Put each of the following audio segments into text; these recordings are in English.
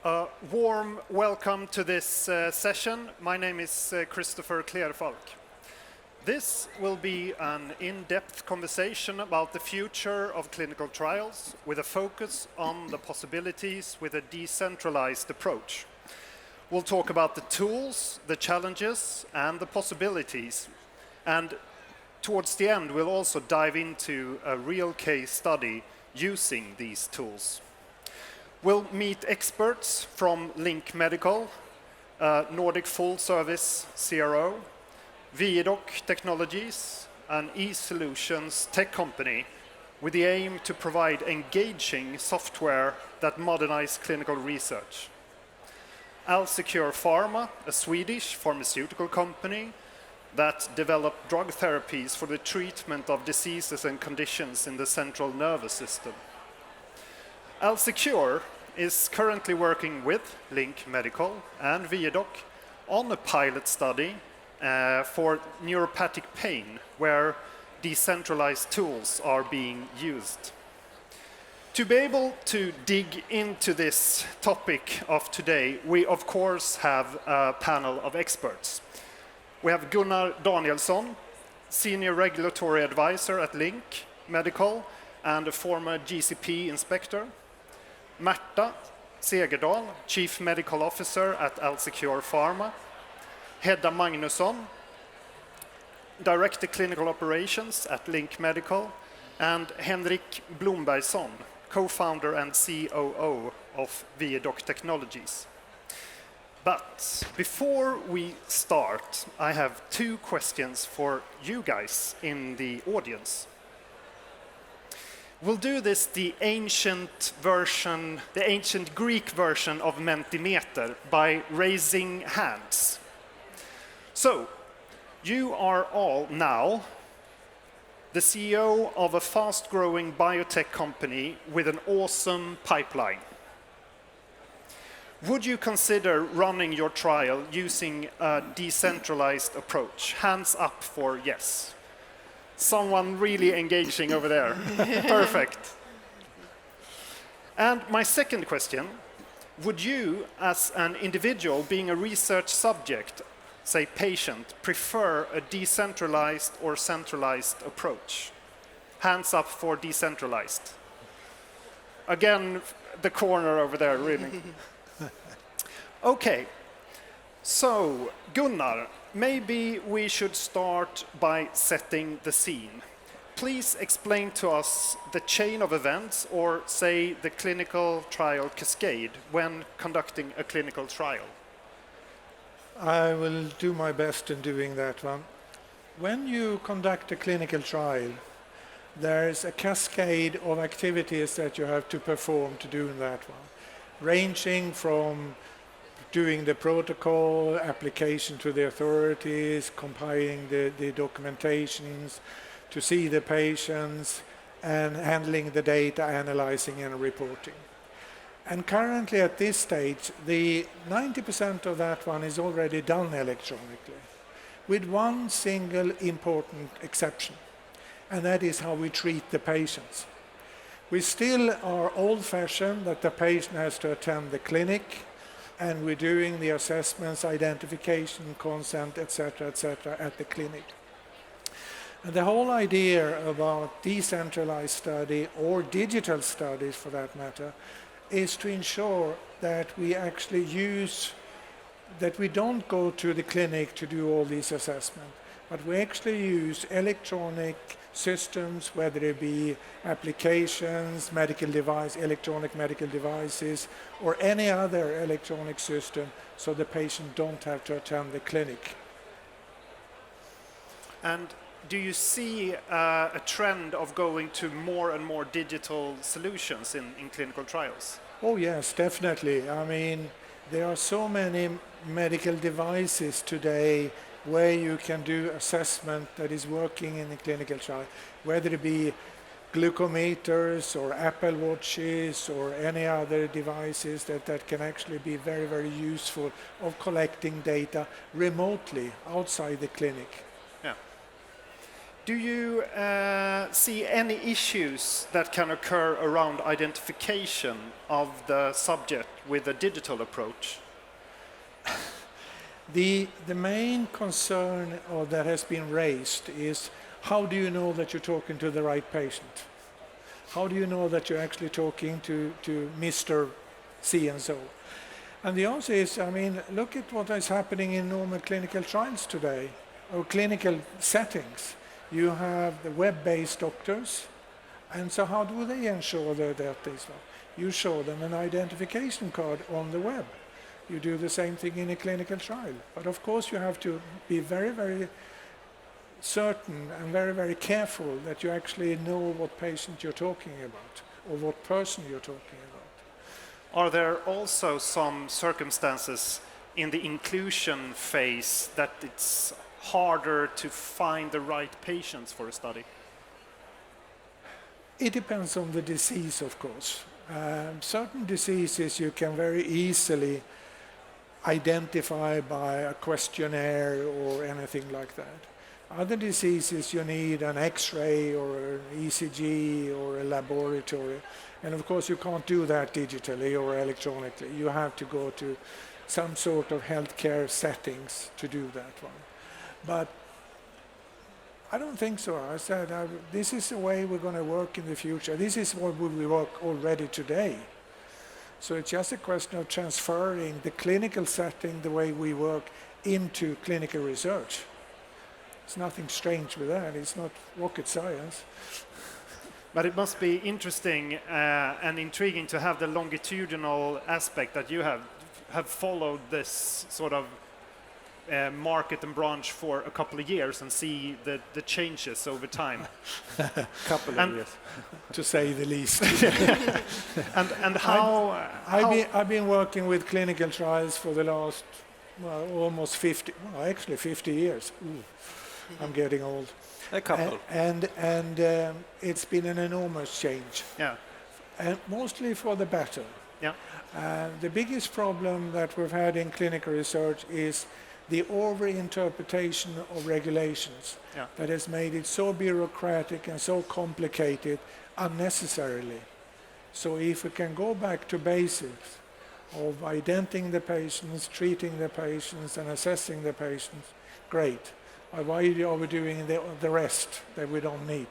A warm welcome to this session. My name is Kristofer Kerfalk. This will be an in-depth conversation about the future of clinical trials with a focus on the possibilities with a decentralized approach. We'll talk about the tools, the challenges, and the possibilities. And towards the end, we'll also dive into a real case study using these tools. We'll meet experts from Link Medical, Nordic full-service CRO, Viedoc Technologies, an eSolutions tech company with the aim to provide engaging software that modernize clinical research. AlzeCure Pharma, a Swedish pharmaceutical company that developed drug therapies for the treatment of diseases and conditions in the central nervous system. AlzeCure is currently working with Link Medical and Viedoc on a pilot study for neuropathic pain where decentralized tools are being used. To be able to dig into this topic of today, we of course have a panel of experts. We have Gunnar Danielsson, Senior Regulatory Advisor at Link Medical and a former GCP inspector. Märta Segerdahl, Chief Medical Officer at AlzeCure Pharma. Hedda Magnusson, Director Clinical Operations at Link Medical. And Henrik Blombergsson, Co-founder and COO of Viedoc Technologies. But before we start, I have two questions for you guys in the audience. We'll do this the ancient Greek version of Mentimeter by raising hands. So, you are all now the CEO of a fast-growing biotech company with an awesome pipeline. Would you consider running your trial using a decentralized approach? Hands up for yes. Someone really engaging over there. Perfect. And my second question, would you, as an individual being a research subject, say patient, prefer a decentralized or centralized approach? Hands up for decentralized. Again, the corner over there, really. Okay, so Gunnar, maybe we should start by setting the scene. Please explain to us the chain of events, or say the clinical trial cascade, when conducting a clinical trial. I will do my best in doing that one. When you conduct a clinical trial, there's a cascade of activities that you have to perform to do that one, ranging from doing the protocol, application to the authorities, compiling the documentations, to see the patients, and handling the data, analyzing and reporting. And currently at this stage, the 90% of that one is already done electronically, with one single important exception, and that is how we treat the patients. We still are old-fashioned that the patient has to attend the clinic, and we're doing the assessments, identification, consent, etc., at the clinic. And the whole idea about decentralized study, or digital studies for that matter, is to ensure that we actually that we don't go to the clinic to do all these assessments, but we actually use electronic systems, whether it be applications, electronic medical devices, or any other electronic system, so the patient don't have to attend the clinic. And do you see a trend of going to more and more digital solutions in clinical trials? Oh yes, definitely. I mean, there are so many medical devices today where you can do assessment that is working in a clinical trial, whether it be glucometers or Apple Watches or any other devices that can actually be very, very useful of collecting data remotely outside the clinic. Yeah. Do you see any issues that can occur around identification of the subject with a digital approach? The main concern that has been raised is, how do you know that you're talking to the right patient? How do you know that you're actually talking to Mr. C and so? And the answer is, I mean, look at what is happening in normal clinical trials today, or clinical settings. You have the web-based doctors, and so how do they ensure that is? You show them an identification card on the web. You do the same thing in a clinical trial. But of course you have to be very, very certain and very, very careful that you actually know what patient you're talking about, or what person you're talking about. Are there also some circumstances in the inclusion phase that it's harder to find the right patients for a study? It depends on the disease, of course. Certain diseases you can very easily identify by a questionnaire or anything like that. Other diseases you need an X-ray or an ECG or a laboratory. And of course you can't do that digitally or electronically. You have to go to some sort of healthcare settings to do that one. But I don't think so. I said this is the way we're going to work in the future. This is what we work already today. So it's just a question of transferring the clinical setting, the way we work, into clinical research. There's nothing strange with that. It's not rocket science. But it must be interesting and intriguing to have the longitudinal aspect that you have followed this sort of market and branch for a couple of years and see the changes over time. Couple of years, to say the least. and how I've been working with clinical trials for the last almost 50 years. Ooh, I'm getting old. A couple. And it's been an enormous change. Yeah. And mostly for the better. Yeah. The biggest problem that we've had in clinical research is the over-interpretation of regulations that has made it so bureaucratic and so complicated unnecessarily. So if we can go back to basics of identifying the patients, treating the patients and assessing the patients, great. Why are we doing the rest that we don't need?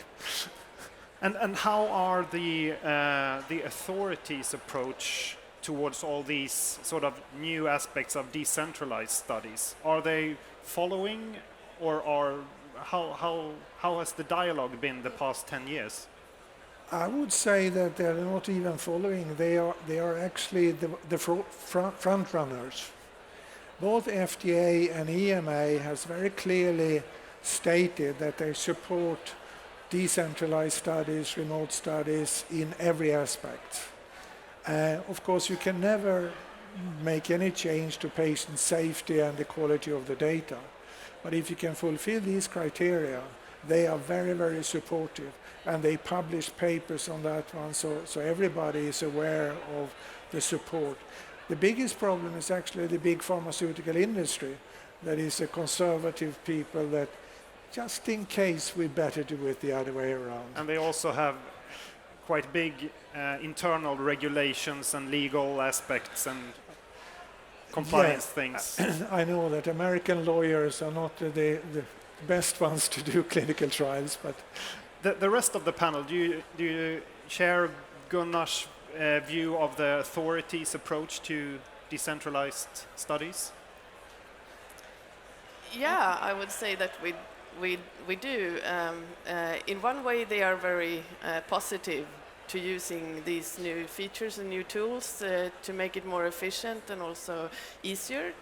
And how are the authorities' approach towards all these sort of new aspects of decentralized studies? Are they following, or how has the dialogue been the past 10 years? I would say that they're not even following. They are actually the front runners. Both FDA and EMA has very clearly stated that they support decentralized studies, remote studies in every aspect. Of course, you can never make any change to patient safety and the quality of the data. But if you can fulfill these criteria, they are very, very supportive. And they publish papers on that one, so everybody is aware of the support. The biggest problem is actually the big pharmaceutical industry. That is a conservative people that just in case we better do it the other way around. And they also have quite big internal regulations and legal aspects and compliance things. I know that American lawyers are not the best ones to do clinical trials, but the rest of the panel, do you share Gunnar's view of the authorities' approach to decentralized studies? Yeah, I would say that we do. In one way, they are very positive to using these new features and new tools to make it more efficient and also easier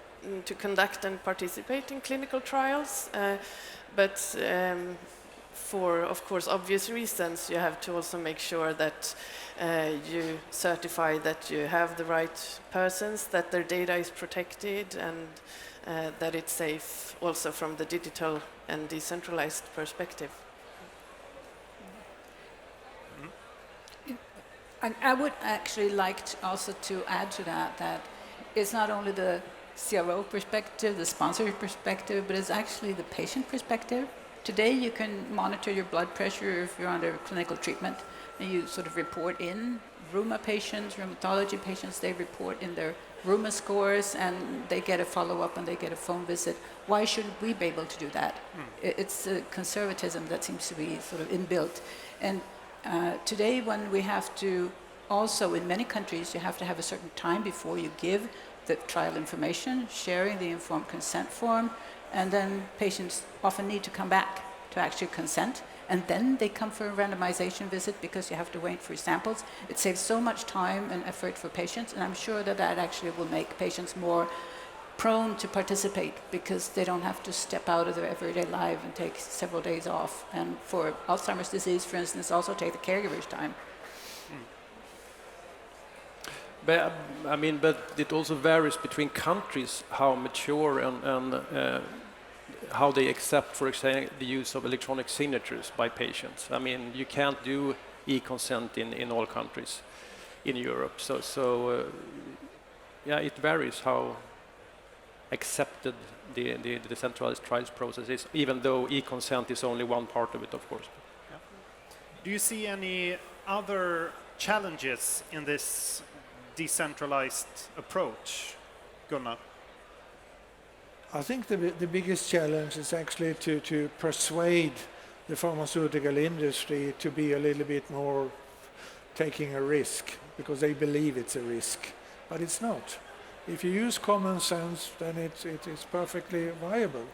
to conduct and participate in clinical trials. But for, of course, obvious reasons, you have to also make sure that you certify that you have the right persons, that their data is protected, and that it's safe also from the digital and decentralized perspective. And I would actually like also to add to that it's not only the CRO perspective, the sponsor perspective, but it's actually the patient perspective. Today you can monitor your blood pressure if you're under clinical treatment, and you sort of report in. Rheuma patients, rheumatology patients, they report in their rheuma scores, and they get a follow-up and they get a phone visit. Why shouldn't we be able to do that? It's a conservatism that seems to be sort of inbuilt. And today, when we have to also, in many countries, you have to have a certain time before you give the trial information, sharing the informed consent form, and then patients often need to come back to actually consent, and then they come for a randomization visit because you have to wait for samples. It saves so much time and effort for patients, and I'm sure that that actually will make patients more prone to participate because they don't have to step out of their everyday life and take several days off. And for Alzheimer's disease, for instance, also take the caregiver's time. But I mean, but it also varies between countries how mature and how they accept, for example, the use of electronic signatures by patients. I mean, you can't do e-consent in all countries in Europe. So yeah, it varies how accepted the decentralized trials process is, even though e-consent is only one part of it, of course. Yeah. Do you see any other challenges in this decentralized approach, Gunnar? I think the biggest challenge is actually to persuade the pharmaceutical industry to be a little bit more taking a risk, because they believe it's a risk, but it's not. If you use common sense, then it is perfectly viable.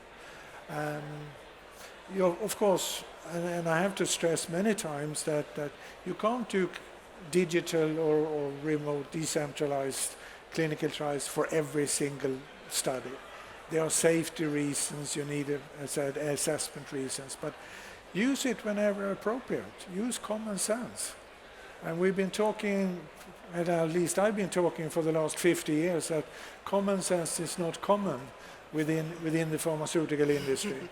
Of course, and I have to stress many times that you can't do digital or remote decentralized clinical trials for every single study. There are safety reasons, you need, as I said, assessment reasons, but use it whenever appropriate. Use common sense. And we've been talking, at least I've been talking for the last 50 years, that common sense is not common within the pharmaceutical industry.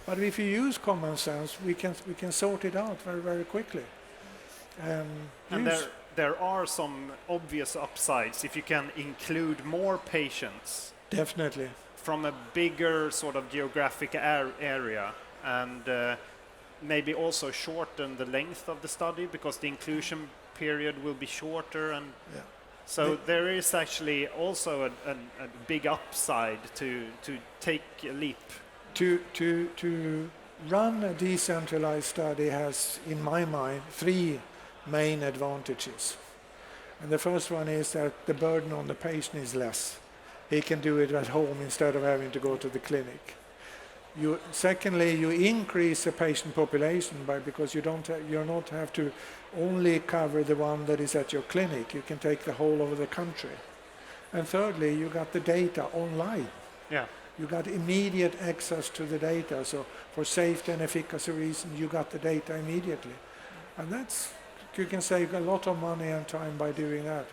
But if you use common sense, we can sort it out very, very quickly. And there are some obvious upsides if you can include more patients. Definitely. From a bigger sort of geographic area, and maybe also shorten the length of the study because the inclusion period will be shorter, and so there is actually also a big upside to take a leap. To run a decentralized study has, in my mind, 3 main advantages. And the first one is that the burden on the patient is less. He can do it at home instead of having to go to the clinic. Secondly, you increase the patient population because you don't have to only cover the one that is at your clinic. You can take the whole over the country. And thirdly, you got the data online. Yeah. You got immediate access to the data. So for safety and efficacy reasons, you got the data immediately. And you can save a lot of money and time by doing that.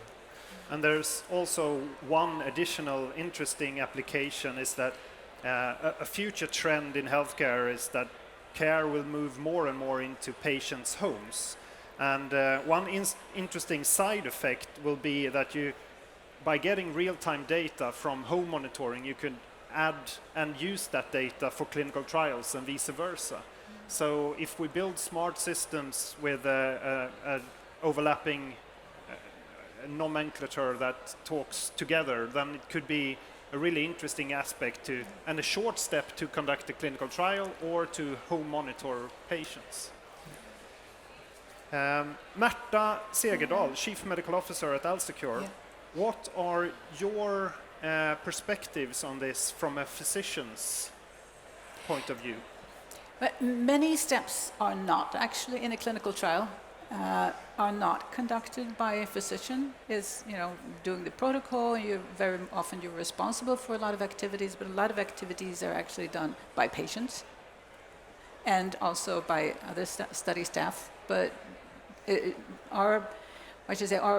And there's also one additional interesting application is that a future trend in healthcare is that care will move more and more into patients' homes. And one interesting side effect will be that by getting real-time data from home monitoring, you could add and use that data for clinical trials and vice versa. So if we build smart systems with overlapping nomenclature that talks together, then it could be a really interesting aspect and a short step to conduct a clinical trial or to home monitor patients. Märta Segerdahl, Chief Medical Officer at AlzeCure. What are your perspectives on this from a physician's point of view? But many steps are not actually in a clinical trial. Are not conducted by a physician. Is doing the protocol. Very often you're responsible for a lot of activities, but a lot of activities are actually done by patients and also by other study staff. But our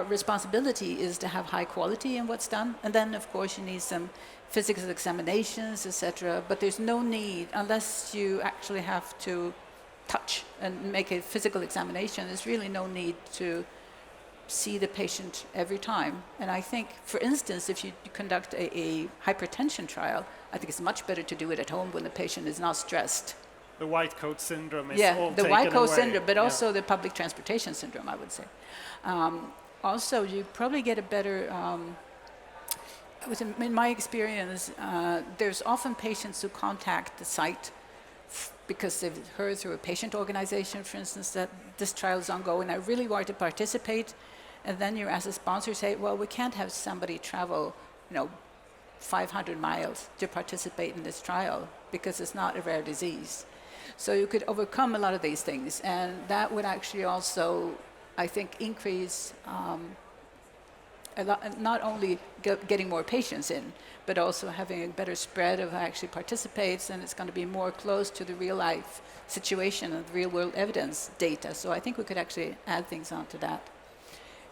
responsibility is to have high quality in what's done, and then of course you need some physical examinations, etc. But there's no need, unless you actually have to touch and make a physical examination, there's really no need to see the patient every time. And I think, for instance, if you conduct a hypertension trial, I think it's much better to do it at home when the patient is not stressed. the white coat syndrome is Yeah, all the taken white coat away. syndrome, but Yeah. also the public transportation syndrome, I would say. Also, you probably get a better, in my experience, there's often patients who contact the site because they've heard through a patient organization, for instance, that this trial is ongoing, I really want to participate, and then you as a sponsor say, well, we can't have somebody travel, 500 miles to participate in this trial because it's not a rare disease. So you could overcome a lot of these things, and that would actually also, I think, increase a lot, not only getting more patients in, but also having a better spread of who actually participates, and it's going to be more close to the real life situation and real world evidence data. So I think we could actually add things onto that.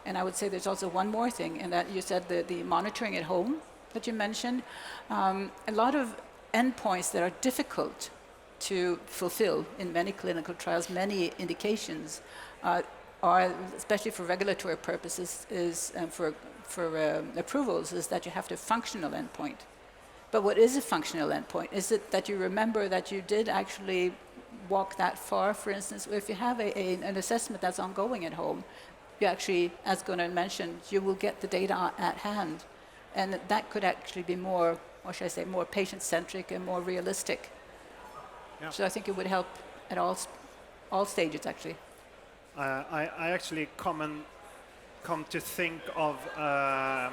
And I would say there's also one more thing, and that you said the monitoring at home that you mentioned. A lot of endpoints that are difficult to fulfill in many clinical trials, many indications, are, especially for regulatory purposes, is for approvals, is that you have to functional endpoint. But what is a functional endpoint? Is it that you remember that you did actually walk that far? For instance, if you have an assessment that's ongoing at home, you actually, as Gunnar mentioned, you will get the data at hand. And that could actually be more, or should I say, more patient-centric and more realistic. Yeah. So I think it would help at all stages, actually. I actually come to think of a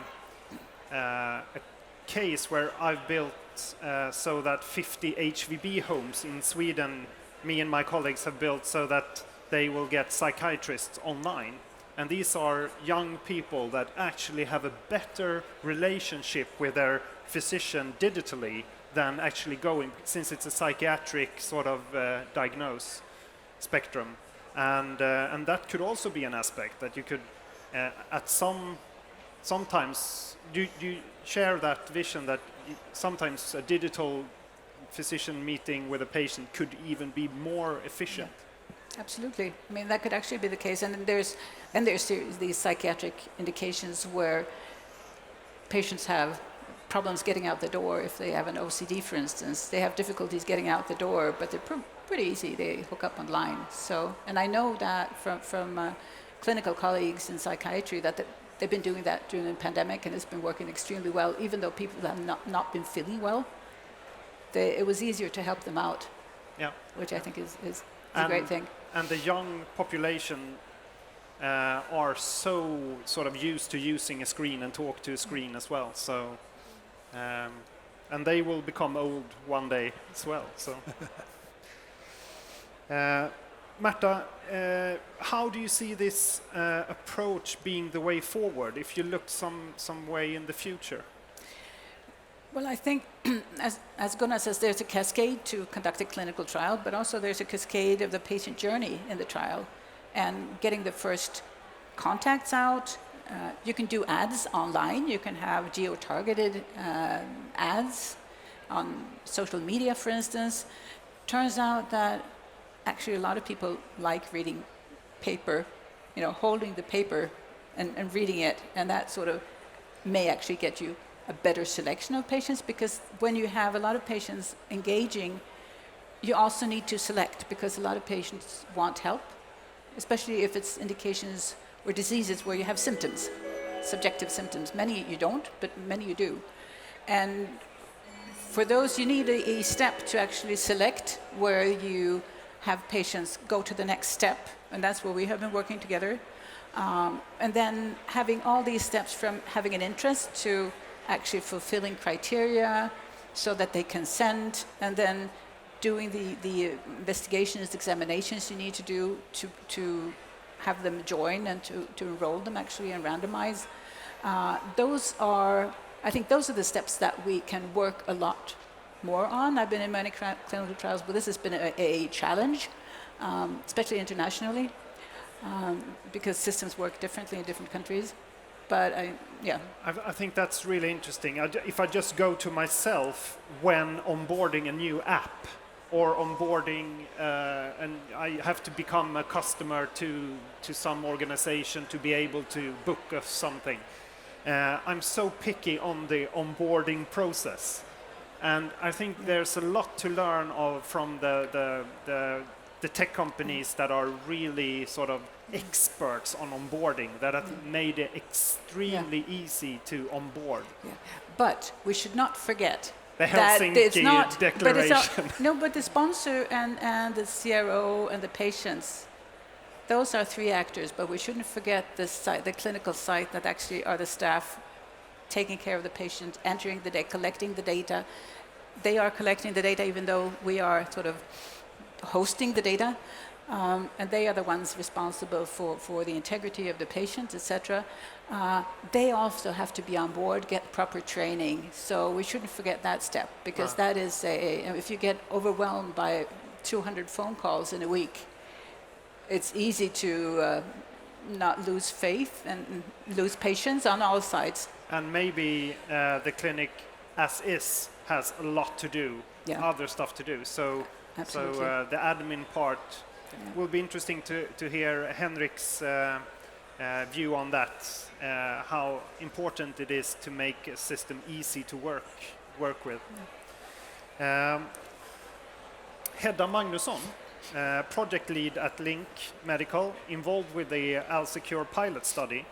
case where I've built so that 50 HVB homes in Sweden, me and my colleagues have built so that they will get psychiatrists online. And these are young people that actually have a better relationship with their physician digitally than actually going, since it's a psychiatric sort of diagnose spectrum. And that could also be an aspect that you could, sometimes, do you share that vision that sometimes a digital physician meeting with a patient could even be more efficient? Yeah. Absolutely. I mean, that could actually be the case. And there's these psychiatric indications where patients have problems getting out the door. If they have an OCD, for instance, they have difficulties getting out the door, but they're pretty easy. They hook up online. So, and I know that from clinical colleagues in psychiatry that they've been doing that during the pandemic, and it's been working extremely well, even though people have not been feeling well. It was easier to help them out, Yeah. which I think is a great thing. And the young population are so sort of used to using a screen and talk to a screen as well. So, and they will become old one day as well. So, Märta, how do you see this approach being the way forward? If you look some way in the future. Well, I think, as Gunnar says, there's a cascade to conduct a clinical trial, but also there's a cascade of the patient journey in the trial and getting the first contacts out. You can do ads online. You can have geo-targeted ads on social media, for instance. Turns out that actually a lot of people like reading paper, holding the paper and reading it, and that sort of may actually get you a better selection of patients, because when you have a lot of patients engaging, you also need to select, because a lot of patients want help, especially if it's indications or diseases where you have symptoms, subjective symptoms. Many you don't, but many you do. And for those, you need a step to actually select where you have patients go to the next step, and that's where we have been working together. And then having all these steps from having an interest to actually fulfilling criteria so that they consent, and then doing the investigations, examinations you need to do to have them join and to enroll them actually and randomize. I think those are the steps that we can work a lot more on. I've been in many clinical trials, but this has been a challenge, especially internationally, because systems work differently in different countries. But I think that's really interesting. If I just go to myself when onboarding a new app or onboarding, and I have to become a customer to some organization to be able to book us something, I'm so picky on the onboarding process. And I think there's a lot to learn from the tech companies that are really sort of experts on onboarding, that have made it extremely easy to onboard. Yeah. But we should not forget The that it's Helsinki not, Declaration. but the sponsor and the CRO and the patients, those are three actors, but we shouldn't forget the site, the clinical site that actually are the staff taking care of the patient, entering the data, collecting the data. They are collecting the data even though we are sort of hosting the data, and they are the ones responsible for the integrity of the patient, etc. They also have to be on board, get proper training. So we shouldn't forget that step, because that is if you get overwhelmed by 200 phone calls in a week, it's easy to not lose faith and lose patience on all sides. And maybe the clinic as is has a lot to do, other stuff to do. So the admin part will be interesting to hear Henrik's view on that, how important it is to make a system easy to work with. Hedda Magnusson, project lead at Link Medical, involved with the AlzeCure pilot study.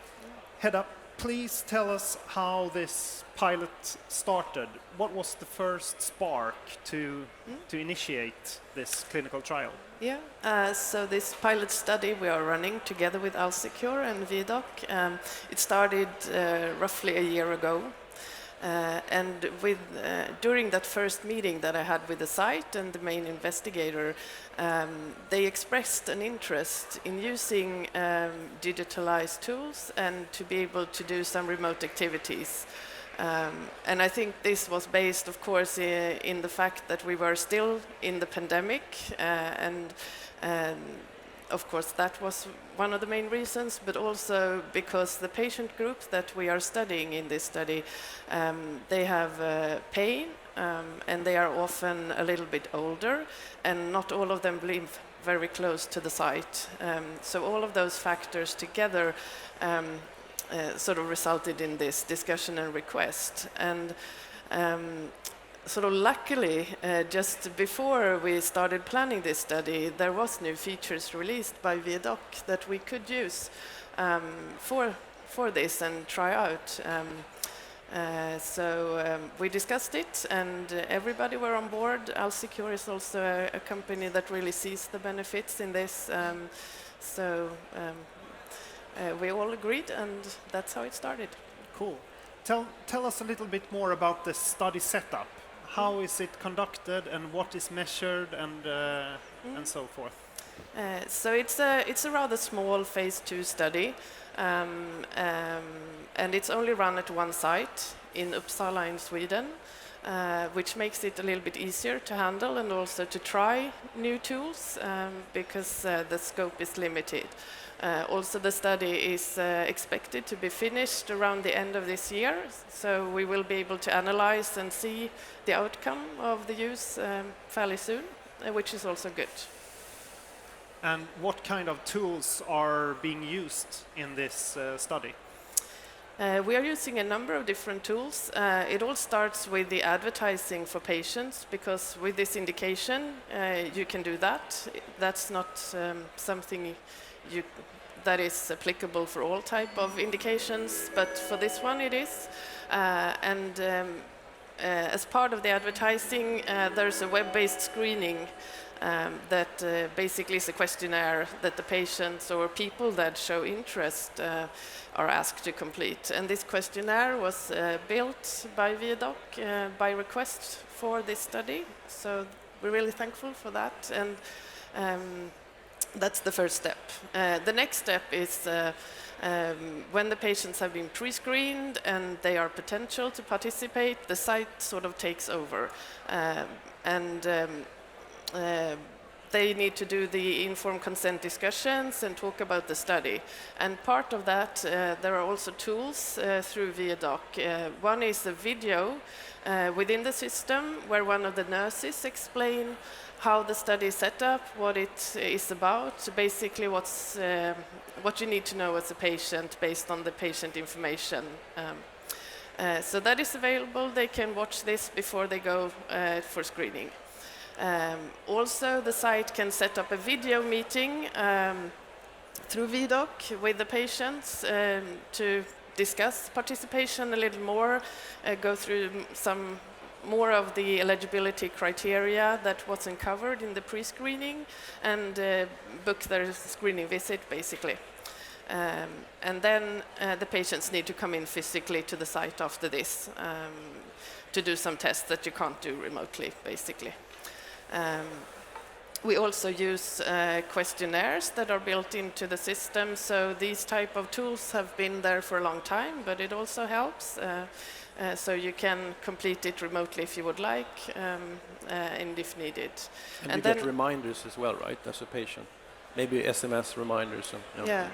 Hedda, please tell us how this pilot started. What was the first spark to initiate this clinical trial? Yeah, so this pilot study we are running together with AlzeCure and Viedoc. It started roughly a year ago. And during that first meeting that I had with the site and the main investigator, they expressed an interest in using digitalized tools and to be able to do some remote activities. And I think this was based, of course, in the fact that we were still in the pandemic, and of course that was one of the main reasons, but also because the patient group that we are studying in this study, they have pain, and they are often a little bit older, and not all of them live very close to the site. So all of those factors together sort of resulted in this discussion and request. And sort of luckily, just before we started planning this study, there was new features released by Viedoc that we could use for this and try out. So we discussed it, and everybody were on board. AlzeCure is also a company that really sees the benefits in this. We all agreed, and that's how it started. Cool. Tell us a little bit more about the study setup. How is it conducted, and what is measured, and so forth? So it's a rather small phase 2 study, and it's only run at one site in Uppsala in Sweden, which makes it a little bit easier to handle and also to try new tools, because the scope is limited. Also, the study is expected to be finished around the end of this year, so we will be able to analyze and see the outcome of the use fairly soon, which is also good. And what kind of tools are being used in this study? We are using a number of different tools. It all starts with the advertising for patients, because with this indication you can do that. That's not something that is applicable for all type of indications, but for this one it is. As part of the advertising, there's a web-based screening that basically is a questionnaire that the patients or people that show interest are asked to complete. And this questionnaire was built by Viedoc by request for this study, so we're really thankful for that. And that's the first step. The next step is when the patients have been pre-screened and they are potential to participate, the site sort of takes over. They need to do the informed consent discussions and talk about the study. And part of that, there are also tools through Viedoc. One is a video within the system where one of the nurses explain how the study is set up, what it is about, basically what you need to know as a patient based on the patient information. So that is available. They can watch this before they go for screening. Also, the site can set up a video meeting through Viedoc with the patients to discuss participation a little more, go through some more of the eligibility criteria that wasn't covered in the pre-screening, and book their screening visit, basically. And then the patients need to come in physically to the site after this to do some tests that you can't do remotely, basically. We also use questionnaires that are built into the system, so these type of tools have been there for a long time, but it also helps. So you can complete it remotely if you would like, and if needed. And you get reminders as well, right, as a patient? Maybe SMS reminders. Yeah.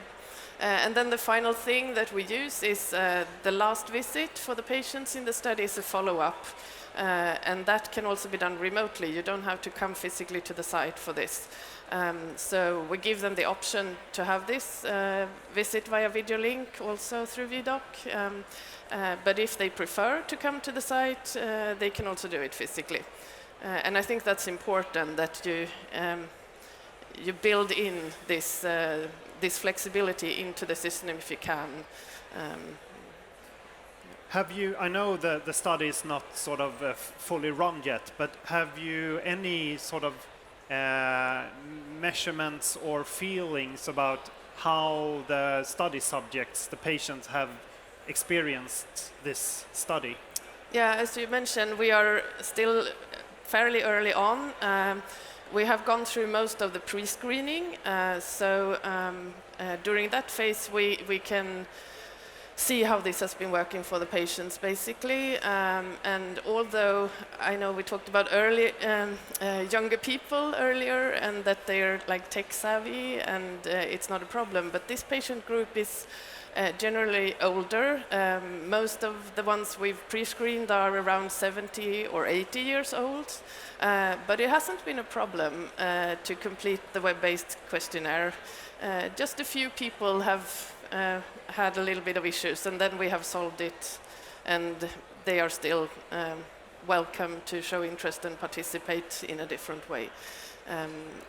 And then the final thing that we use is the last visit for the patients in the study is a follow-up. And that can also be done remotely. You don't have to come physically to the site for this. So we give them the option to have this visit via video link also through Viedoc. But if they prefer to come to the site, they can also do it physically. And I think that's important that you build in this flexibility into the system if you can. I know the study is not sort of fully run yet, but have you any sort of measurements or feelings about how the study subjects, the patients, have experienced this study? Yeah, as you mentioned, we are still fairly early on. We have gone through most of the pre-screening, so during that phase we can see how this has been working for the patients, basically. And although I know we talked about younger people earlier, and that they're like tech savvy, and it's not a problem, but this patient group is generally older. Most of the ones we've pre-screened are around 70 or 80 years old, but it hasn't been a problem to complete the web-based questionnaire. Just a few people have had a little bit of issues, and then we have solved it, and they are still welcome to show interest and participate in a different way.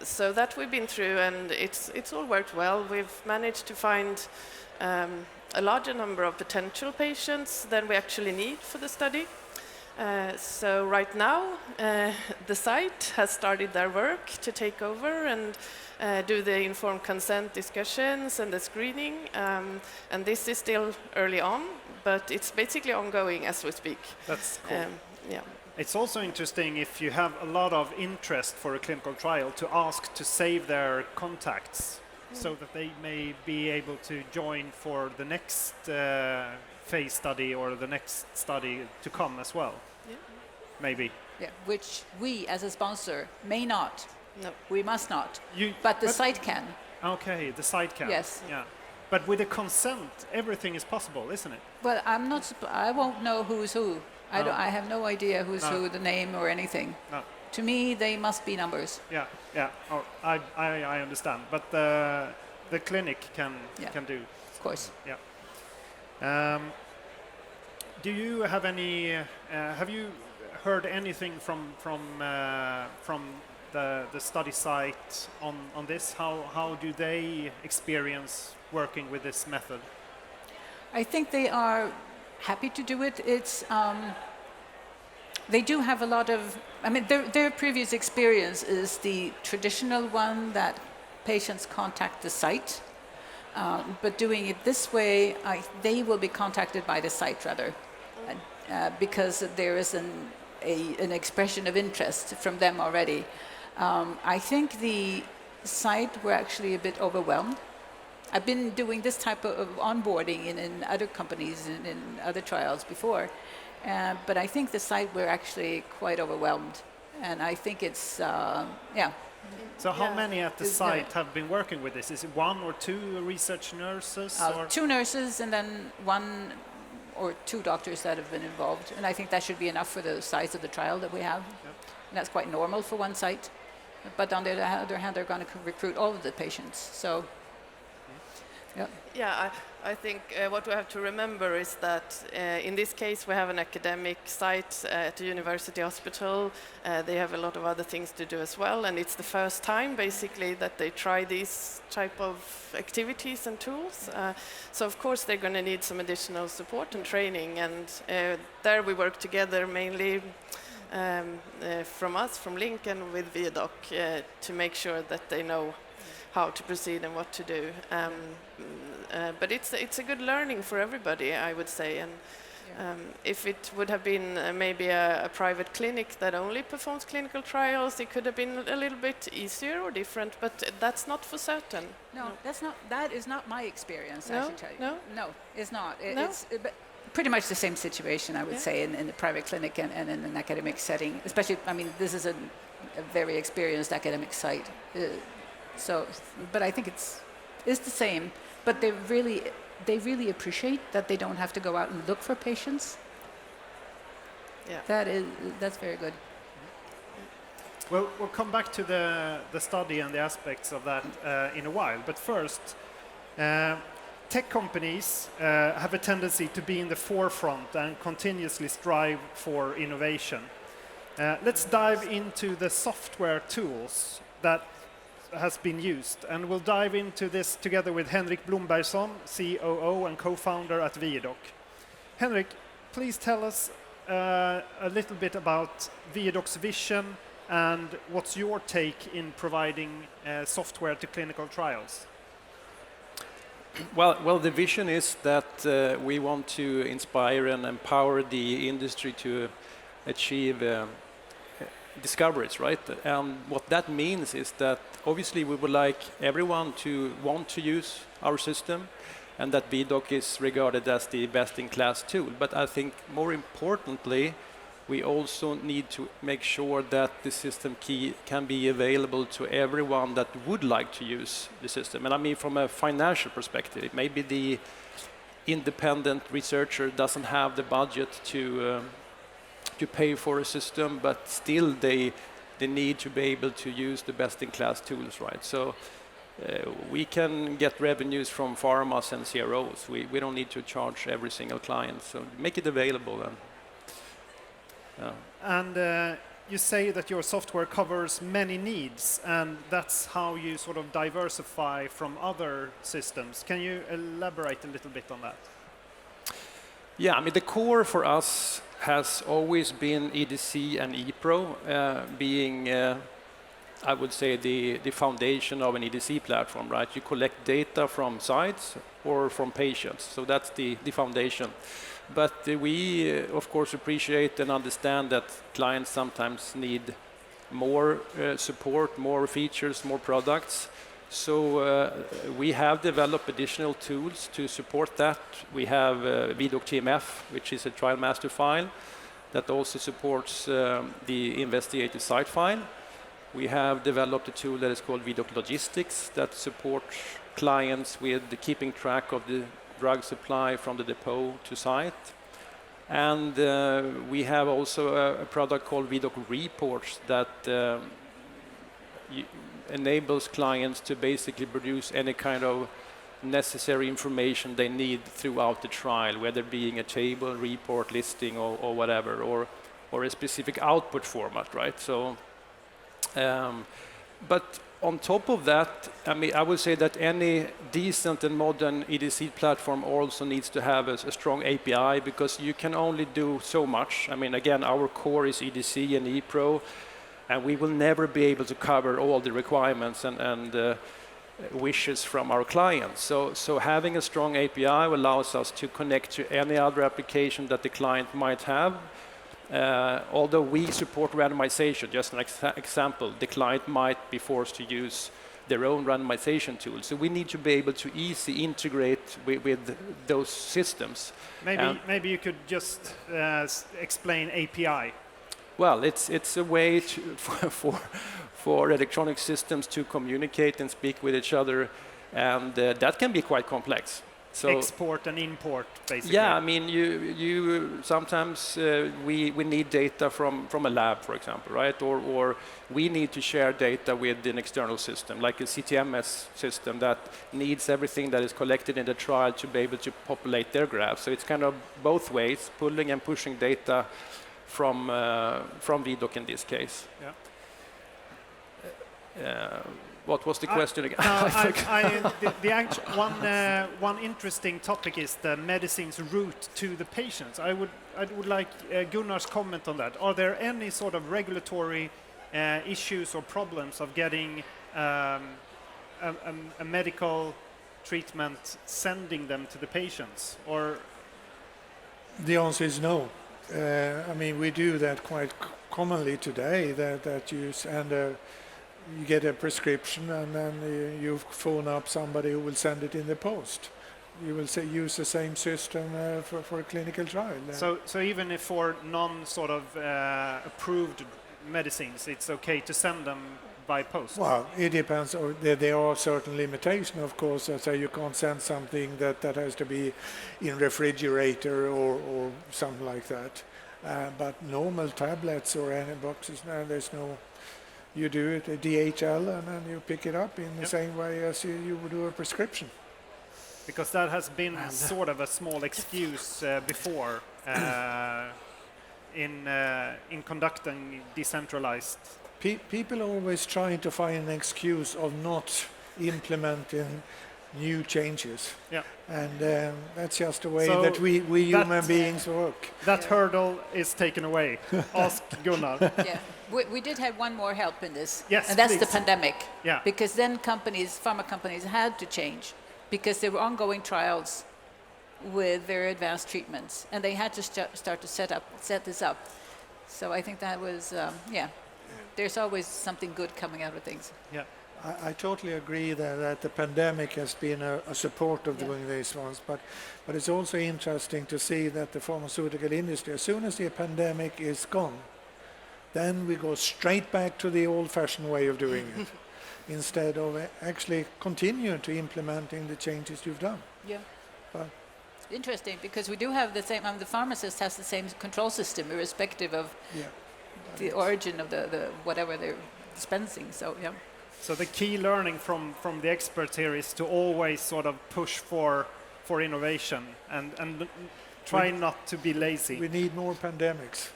So that we've been through, and it's all worked well. We've managed to find a larger number of potential patients than we actually need for the study. So right now, the site has started their work to take over and do the informed consent discussions and the screening. And this is still early on, but it's basically ongoing as we speak. That's cool. Yeah. It's also interesting if you have a lot of interest for a clinical trial to ask to save their contacts so that they may be able to join for the next phase study or the next study to come as well. Yeah. Maybe. Yeah, which we as a sponsor may not. No. We must not. But the site can. Okay, the site can. Yes. Yeah. But with the consent, everything is possible, isn't it? Well, I won't know who's who. I have no idea who's who, the name or anything. No. To me, they must be numbers. Yeah. Oh, I understand. But the clinic can do. Of course. Yeah. Do you have any? Have you heard anything from the study site on this? How do they experience working with this method? I think they are happy to do it. It's they do have a lot of. I mean, their previous experience is the traditional one that patients contact the site, but doing it this way, they will be contacted by the site rather, because there is an expression of interest from them already. I think the site were actually a bit overwhelmed. I've been doing this type of onboarding in other companies and in other trials before, but I think the site were actually quite overwhelmed, and I think it's So how many at the site have been working with this? Is it 1 or 2 research nurses? Or? 2 nurses and then 1 or 2 doctors that have been involved, and I think that should be enough for the size of the trial that we have. Yep. And that's quite normal for one site, but on the other hand, they're going to recruit all of the patients. So. Yeah. Yeah, I think what we have to remember is that in this case we have an academic site at a university hospital. They have a lot of other things to do as well, and it's the first time basically that they try these type of activities and tools. So of course they're going to need some additional support and training, and there we work together mainly from us, from Link and with Viedoc, to make sure that they know how to proceed and what to do. But it's a good learning for everybody, I would say. And if it would have been maybe a private clinic that only performs clinical trials, it could have been a little bit easier or different, but that's not for certain. No, that is not my experience, I No? should tell you. No? No, it's not. No? It's pretty much the same situation, I would say, in the private clinic and in an academic setting. Especially, I mean, this is a very experienced academic site. But I think it's the same. But they really appreciate that they don't have to go out and look for patients. Yeah. That's very good. Well, we'll come back to the study and the aspects of that in a while. But first, tech companies have a tendency to be in the forefront and continuously strive for innovation. Let's dive into the software tools that has been used, and we'll dive into this together with Henrik Blombergsson, COO and co-founder at Viedoc. Henrik, please tell us a little bit about Viedoc's vision and what's your take in providing software to clinical trials? Well, the vision is that we want to inspire and empower the industry to achieve discoveries, right? And what that means is that obviously we would like everyone to want to use our system, and that Viedoc is regarded as the best-in-class tool. But I think more importantly, we also need to make sure that the system key can be available to everyone that would like to use the system. And I mean, from a financial perspective, maybe the independent researcher doesn't have the budget to pay for a system, but still they need to be able to use the best-in-class tools, right? So we can get revenues from pharmas and CROs. We don't need to charge every single client, so make it available. And you say that your software covers many needs, and that's how you sort of diversify from other systems. Can you elaborate a little bit on that? Yeah, I mean, the core for us has always been EDC and ePro, being, I would say, the foundation of an EDC platform, right? You collect data from sites or from patients, so that's the foundation. But we, of course, appreciate and understand that clients sometimes need more support, more features, more products. So we have developed additional tools to support that. We have Viedoc TMF, which is a trial master file that also supports the investigative site file. We have developed a tool that is called Viedoc Logistics that supports clients with keeping track of the drug supply from the depot to site. And we have also a product called Viedoc Reports that enables clients to basically produce any kind of necessary information they need throughout the trial, whether being a table, report, listing, or whatever, or a specific output format, right? So, but on top of that, I mean, I would say that any decent and modern EDC platform also needs to have a strong API, because you can only do so much. I mean, again, our core is EDC and ePro, and we will never be able to cover all the requirements and wishes from our clients. So having a strong API allows us to connect to any other application that the client might have. Although we support randomization, just an example, the client might be forced to use their own randomization tool. So we need to be able to easily integrate with those systems. Maybe you could just explain API. Well, it's a way for electronic systems to communicate and speak with each other, and that can be quite complex. So export and import, basically. yeah, I mean, you sometimes we need data from a lab, for example, right? Or we need to share data with an external system, like a CTMS system that needs everything that is collected in the trial to be able to populate their graphs. So it's kind of both ways, pulling and pushing data from Viedoc in this case. Yeah. What was the question again? One interesting topic is the medicine's route to the patients. I would like Gunnar's comment on that. Are there any sort of regulatory issues or problems of getting a medical treatment, sending them to the patients? Or The answer is no. I mean, we do that quite commonly today. That you get a prescription and then you phone up somebody who will send it in the post. You will use the same system for a clinical trial. So even if for non-sort of approved medicines, it's okay to send them by post? Well, it depends. There are certain limitations, of course. So you can't send something that has to be in refrigerator or something like that. But normal tablets or any boxes, no, there's no. You do it a DHL and then you pick it up in the same way as you would do a prescription. Because that has been sort of a small excuse before in conducting decentralized. People are always trying to find an excuse of not implementing new changes. Yeah. And that's just the way So that we human beings work. That hurdle is taken away. Ask Gunnar. Yeah, we did have one more help in this, Yes, and that's the please. pandemic. Yeah. Because then pharma companies had to change because there were ongoing trials with very advanced treatments, and they had to start to set this up. So I think that was, there's always something good coming out of things. Yeah. I totally agree that the pandemic has been a support of doing these ones, but it's also interesting to see that the pharmaceutical industry, as soon as the pandemic is gone, then we go straight back to the old-fashioned way of doing it, instead of actually continuing to implementing the changes you've done. Yeah. But Interesting, because we do have the same, the pharmacist has the same control system irrespective of the origin of the whatever they're dispensing, so yeah. So the key learning from the experts here is to always sort of push for innovation and try not to be lazy. we need more pandemics.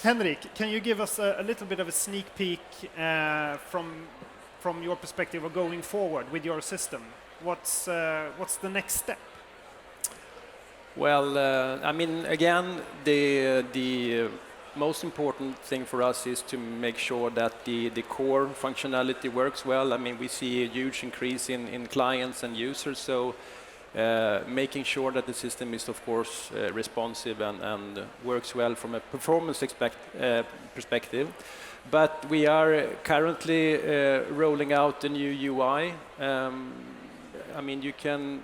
Henrik, can you give us a little bit of a sneak peek from your perspective of going forward with your system? What's the next step? Well, I mean, again, the most important thing for us is to make sure that the core functionality works well. I mean, we see a huge increase in clients and users, so making sure that the system is, of course, responsive and works well from a performance perspective. But we are currently rolling out a new UI. I mean, you can,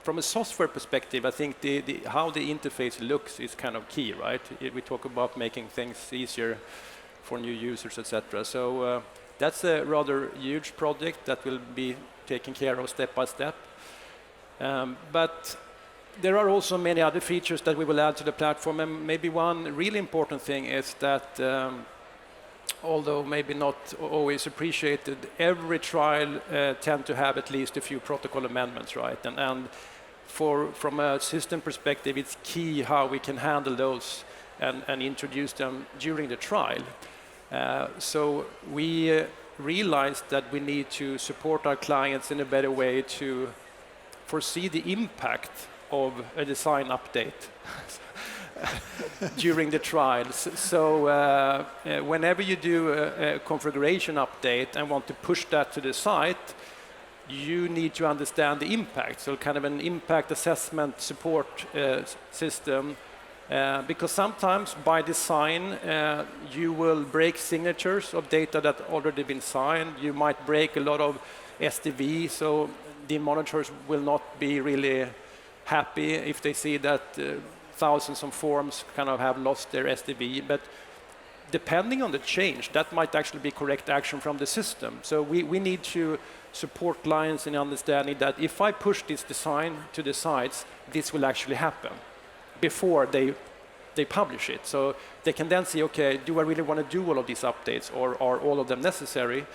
from a software perspective, I think how the interface looks is kind of key, right? We talk about making things easier for new users, etc. So that's a rather huge project that will be taken care of step by step. But there are also many other features that we will add to the platform, and maybe one really important thing is that although maybe not always appreciated, every trial tend to have at least a few protocol amendments, right? And from a system perspective, it's key how we can handle those and introduce them during the trial. So we realized that we need to support our clients in a better way to foresee the impact of a design update during the trials. So whenever you do a configuration update and want to push that to the site, you need to understand the impact. So kind of an impact assessment support system, because sometimes by design you will break signatures of data that already been signed. You might break a lot of SDV, so the monitors will not be really happy if they see that thousands of forms kind of have lost their SDV, but depending on the change, that might actually be correct action from the system. So we need to support clients in understanding that if I push this design to the sites, this will actually happen before they publish it. So they can then see, okay, do I really want to do all of these updates, or are all of them necessary?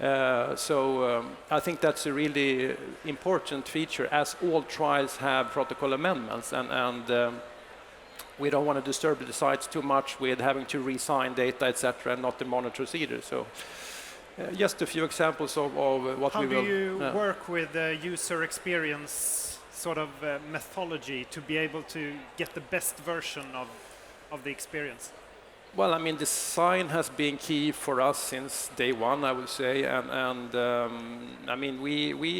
I think that's a really important feature, as all trials have protocol amendments, and we don't want to disturb the sites too much with having to re-sign data, etc., and not the monitors either. So just a few examples of what How we will... do you work with user experience sort of methodology to be able to get the best version of the experience? Well, I mean, design has been key for us since day one, I would say, and I mean,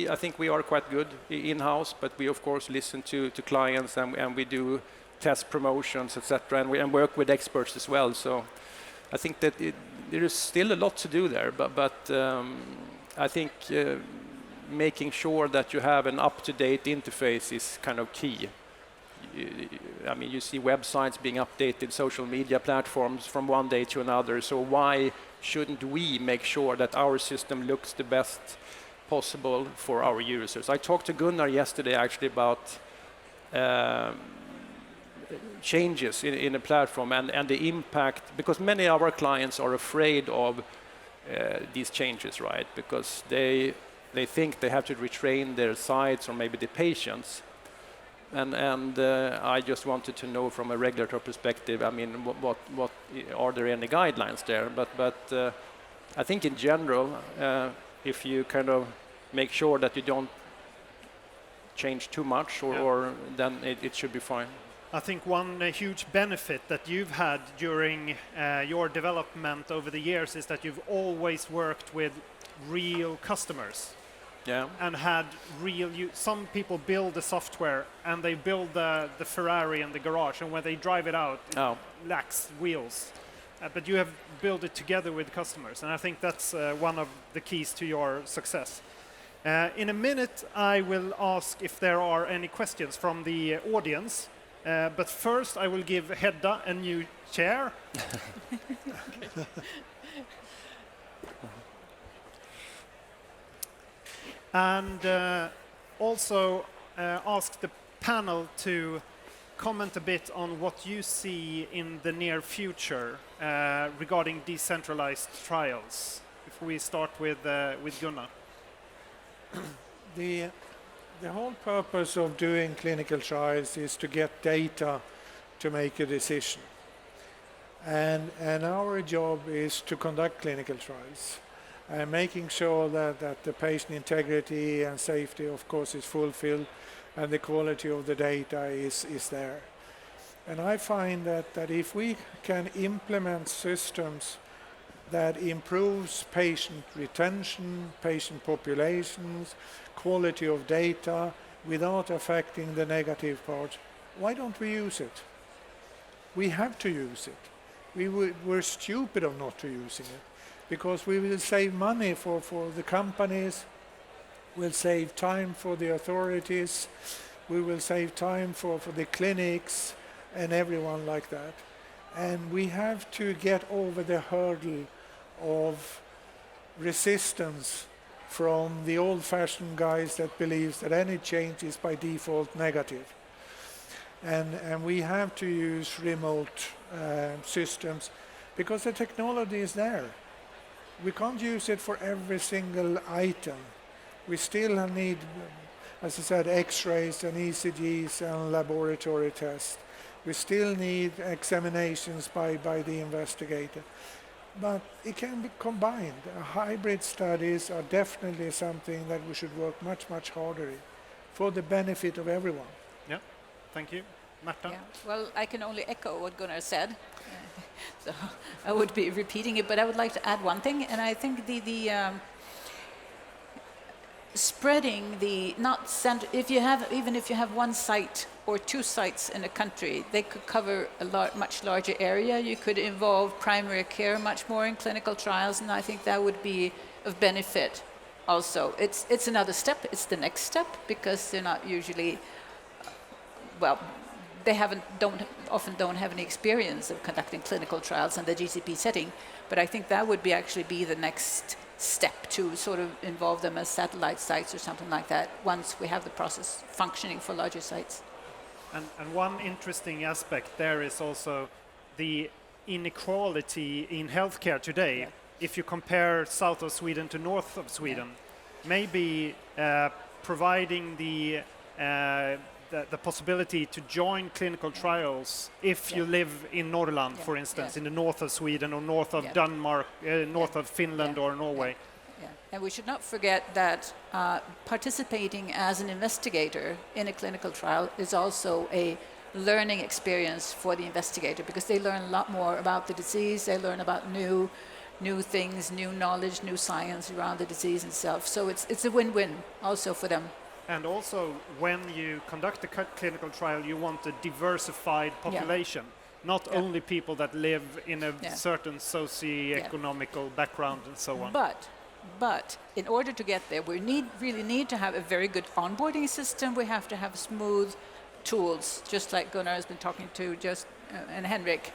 I think we are quite good in-house, but we of course listen to clients, and we do test promotions, etc., and work with experts as well. So I think that there is still a lot to do there, but I think making sure that you have an up-to-date interface is kind of key. I mean, you see websites being updated, social media platforms from one day to another, so why shouldn't we make sure that our system looks the best possible for our users? I talked to Gunnar yesterday actually about changes in a platform and the impact, because many of our clients are afraid of these changes, right? Because they think they have to retrain their sites or maybe the patients. And I just wanted to know from a regulatory perspective, I mean, what are there any guidelines there? But I think in general, if you kind of make sure that you don't change too much, or then it should be fine. I think one huge benefit that you've had during your development over the years is that you've always worked with real customers. Yeah. And had some people build the software and they build the Ferrari in the garage, and when they drive it out, it lacks wheels. But you have built it together with customers, and I think that's one of the keys to your success. In a minute, I will ask if there are any questions from the audience, but first I will give Hedda a new chair. And also ask the panel to comment a bit on what you see in the near future regarding decentralized trials. If we start with Gunnar. The whole purpose of doing clinical trials is to get data to make a decision. And our job is to conduct clinical trials. Making sure that the patient integrity and safety, of course, is fulfilled, and the quality of the data is there. And I find that if we can implement systems that improves patient retention, patient populations, quality of data, without affecting the negative part, why don't we use it? We have to use it. We're stupid of not to using it. Because we will save money for the companies, we'll save time for the authorities, we will save time for the clinics and everyone like that. And we have to get over the hurdle of resistance from the old-fashioned guys that believes that any change is by default negative. And we have to use remote systems because the technology is there. We can't use it for every single item. We still need, as I said, X-rays and ECGs and laboratory tests. We still need examinations by the investigator. But it can be combined. Hybrid studies are definitely something that we should work much, much harder in for the benefit of everyone. Yeah, thank you. Marta? Yeah. Well, I can only echo what Gunnar said. So I would be repeating it, but I would like to add one thing, and I think the spreading the if you have one site or two sites in a country, they could cover a much larger area. You could involve primary care much more in clinical trials, and I think that would be of benefit. Also, it's another step. It's the next step because they're not usually they often don't have any experience of conducting clinical trials in the GCP setting. But I think that would actually be the next step, to sort of involve them as satellite sites or something like that once we have the process functioning for larger sites. And one interesting aspect there is also the inequality in healthcare today. Yeah. If you compare south of Sweden to north of Sweden, maybe providing the possibility to join clinical trials if you live in Norrland, for instance, in the north of Sweden or north of Denmark, north of Finland or Norway. Yeah. And we should not forget that participating as an investigator in a clinical trial is also a learning experience for the investigator, because they learn a lot more about the disease, they learn about new things, new knowledge, new science around the disease itself. So it's a win-win also for them. And also, when you conduct a clinical trial, you want a diversified population, not only people that live in a certain socio-economical background and so on. But in order to get there, we really need to have a very good onboarding system. We have to have smooth tools, just like Gunnar has been talking to and Henrik,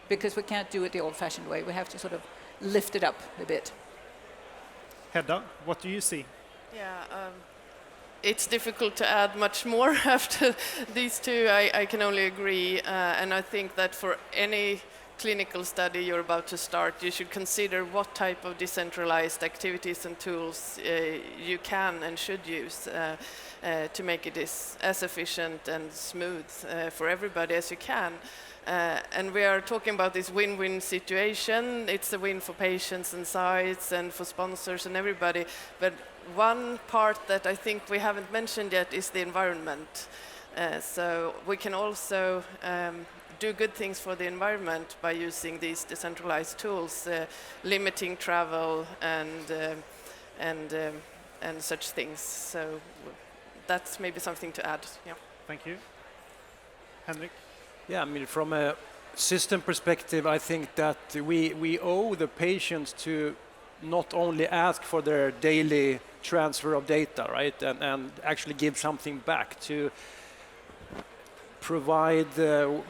because we can't do it the old-fashioned way. We have to sort of lift it up a bit. Hedda, what do you see? Yeah, it's difficult to add much more after these two. I can only agree, and I think that for any clinical study you're about to start, you should consider what type of decentralized activities and tools you can and should use to make it as efficient and smooth for everybody as you can. And we are talking about this win-win situation. It's a win for patients and sites and for sponsors and everybody. But one part that I think we haven't mentioned yet is the environment. So we can also do good things for the environment by using these decentralized tools, limiting travel and such things. So that's maybe something to add. Yeah. Thank you. Henrik? Yeah, I mean, from a system perspective, I think that we owe the patients to not only ask for their daily transfer of data, right, and actually give something back, to provide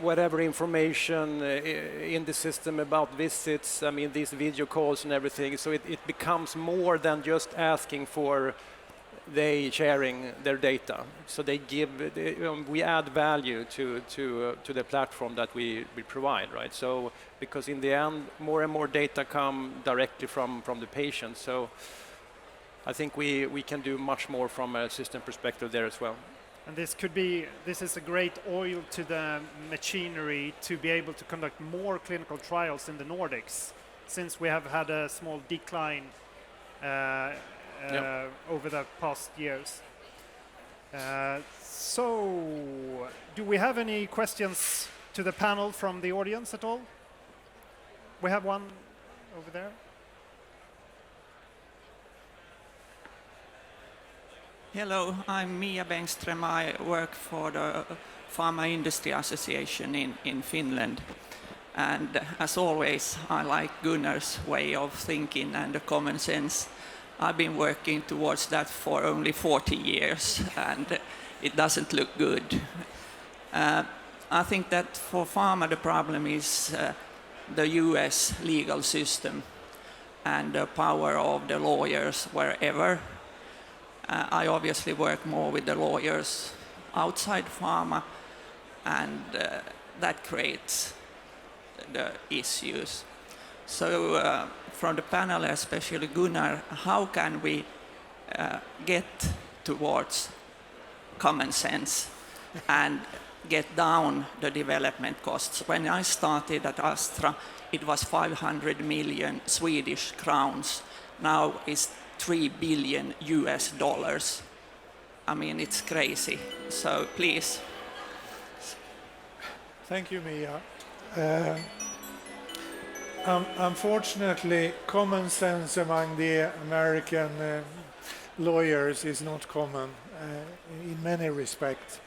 whatever information in the system about visits, I mean, these video calls and everything. So it becomes more than just asking for they sharing their data. So they give, we add value to the platform that we provide, right? So because in the end, more and more data come directly from the patient. So I think we can do much more from a system perspective there as well. And this is a great oil to the machinery to be able to conduct more clinical trials in the Nordics, since we have had a small decline over the past years. So, do we have any questions to the panel from the audience at all? We have one over there. Hello, I'm Mia Bengström. I work for the Pharma Industry Association in Finland. And as always, I like Gunnar's way of thinking and the common sense. I've been working towards that for only 40 years, and it doesn't look good. I think that for pharma, the problem is the US legal system and the power of the lawyers wherever. I obviously work more with the lawyers outside pharma, and that creates the issues. So from the panel, especially Gunnar, how can we get towards common sense and get down the development costs? When I started at Astra, it was 500 million Swedish crowns. Now it's $3 billion US dollars. I mean, it's crazy. So please. Thank you, Mia. Unfortunately, common sense among the American lawyers is not common in many respects.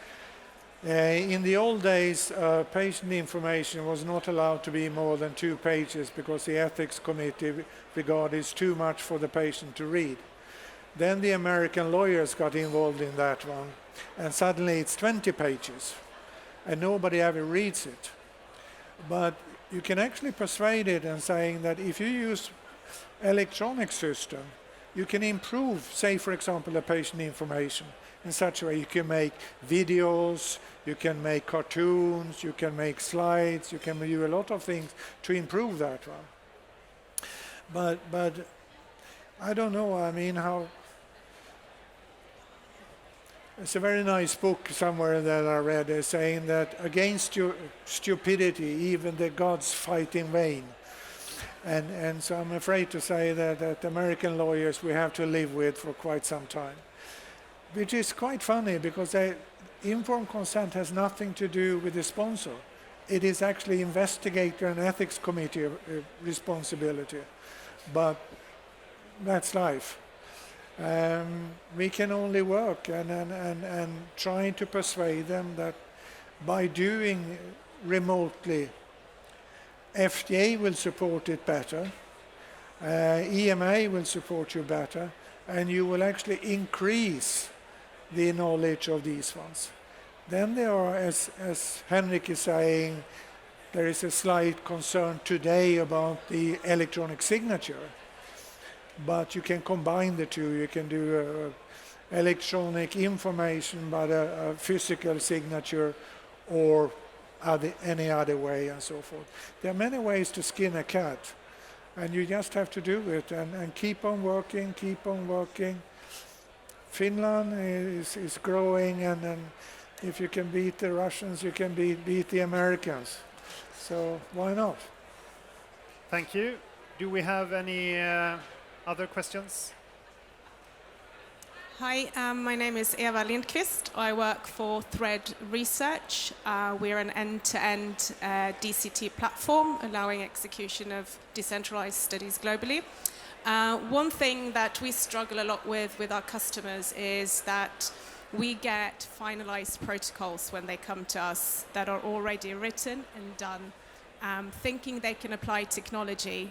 In the old days, patient information was not allowed to be more than 2 pages because the ethics committee regarded it too much for the patient to read. Then the American lawyers got involved in that one, and suddenly it's 20 pages. and nobody ever reads it. But you can actually persuade it and saying that if you use electronic system, you can improve, say for example, the patient information in such a way you can make videos, you can make cartoons, you can make slides, you can do a lot of things to improve that one. But I don't know, I mean, how... It's a very nice book somewhere that I read saying that against your stupidity, even the gods fight in vain. And so I'm afraid to say that American lawyers we have to live with for quite some time. Which is quite funny because informed consent has nothing to do with the sponsor. It is actually investigator and ethics committee responsibility. But that's life. We can only work and trying to persuade them that by doing remotely, FDA will support it better, EMA will support you better, and you will actually increase the knowledge of these ones. Then there are, as Henrik is saying, there is a slight concern today about the electronic signature. But you can combine the two. You can do electronic information, but a physical signature, or any other way, and so forth. There are many ways to skin a cat, and you just have to do it and keep on working, keep on working. Finland is growing, and if you can beat the Russians, you can beat the Americans. So why not? Thank you. Do we have any other questions? Hi, my name is Eva Lindqvist. I work for Thread Research. We're an end-to-end DCT platform allowing execution of decentralized studies globally. One thing that we struggle a lot with our customers is that we get finalized protocols when they come to us that are already written and done, thinking they can apply technology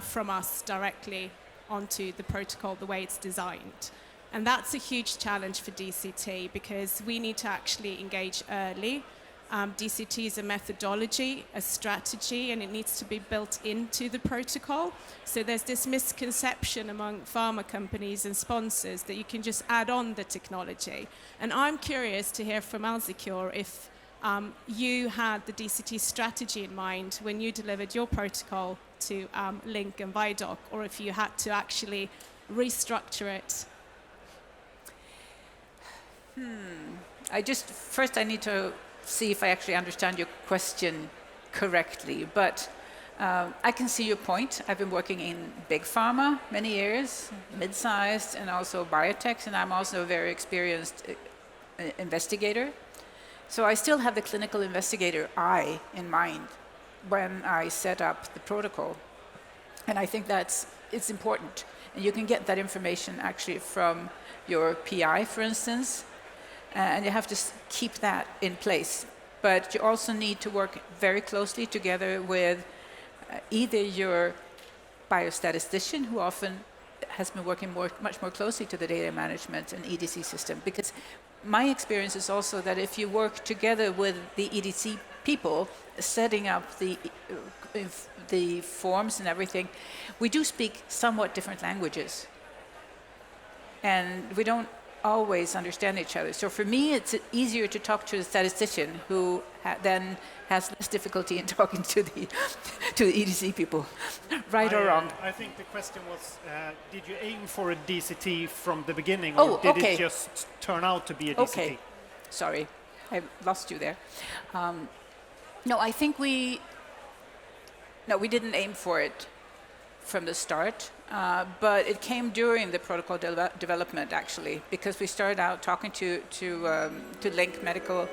from us directly onto the protocol the way it's designed. And that's a huge challenge for DCT because we need to actually engage early. DCT is a methodology, a strategy, and it needs to be built into the protocol. So there's this misconception among pharma companies and sponsors that you can just add on the technology. And I'm curious to hear from AlzeCure if you had the DCT strategy in mind when you delivered your protocol to Link and Viedoc, or if you had to actually restructure it. First I need to see if I actually understand your question correctly, but I can see your point. I've been working in big pharma many years, mid-sized, and also biotechs, and I'm also a very experienced investigator. So I still have the clinical investigator eye in mind when I set up the protocol. And I think it's important. And you can get that information actually from your PI, for instance, and you have to keep that in place. But you also need to work very closely together with either your biostatistician, who often has been working much more closely to the data management and EDC system. Because my experience is also that if you work together with the EDC people, setting up the forms and everything, we do speak somewhat different languages. And we don't always understand each other. So for me, it's easier to talk to a statistician who then has less difficulty in talking to the EDC people, right or wrong. I think the question was, did you aim for a DCT from the beginning, or did it just turn out to be a DCT? Okay, sorry, I lost you there. No, I think we didn't aim for it from the start, but it came during the protocol development, actually, because we started out talking to Link Medical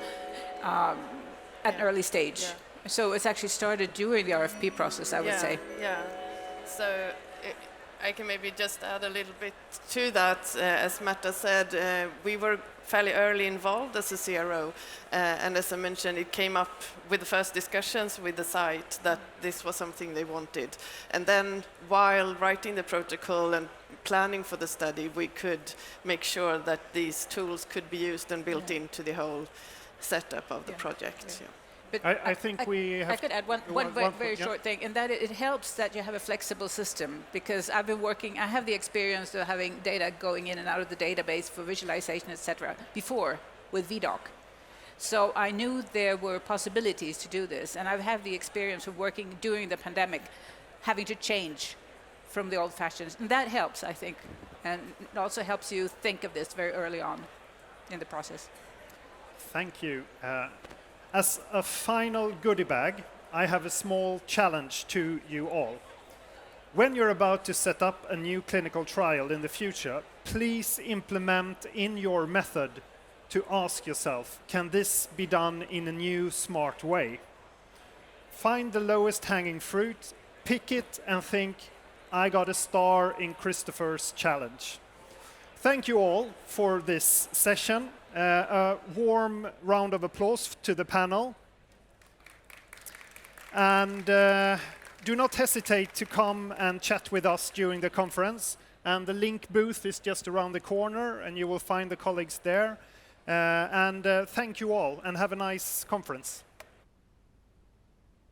at an early stage. Yeah. So it's actually started during the RFP process, I would say. Yeah. So I can maybe just add a little bit to that. As Märta said, we were fairly early involved as a CRO, and as I mentioned, it came up with the first discussions with the site that this was something they wanted. And then while writing the protocol and planning for the study, we could make sure that these tools could be used and built into the whole setup of the project. Yeah. But I think we have... I could add one very short thing, and that it helps that you have a flexible system, because I've been working, I have the experience of having data going in and out of the database for visualization, etc., before with Viedoc. So I knew there were possibilities to do this, and I've had the experience of working during the pandemic, having to change from the old fashions, and that helps, I think, and it also helps you think of this very early on in the process. Thank you. As a final goodie bag, I have a small challenge to you all. When you're about to set up a new clinical trial in the future, please implement in your method to ask yourself, can this be done in a new, smart way? Find the lowest hanging fruit, pick it, and think, I got a star in Kristofer's challenge. Thank you all for this session. A warm round of applause to the panel. And do not hesitate to come and chat with us during the conference. And the link booth is just around the corner, and you will find the colleagues there. Thank you all, and have a nice conference.